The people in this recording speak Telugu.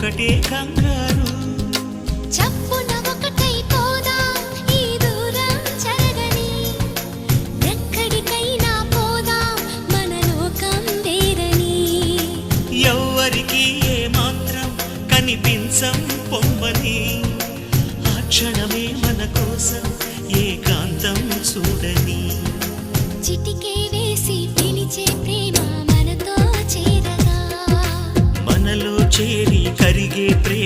ఒకటే కంగారు. చప్పున ఒకటై పోదాం ఈ దూరం చెరగని, ఎక్కడికైనా పోదాం మన లోకం వేరని. ఎవ్వరికి ఏ మాత్రం కనిపించం పొమ్మని, ఆ క్షణమే మన కోసం ఏకాంతం చూడని. చిటికే వేసి పిలిచే ప్రేమ మనతో చేరగా, మనలో చేరి కరిగే ప్రేమ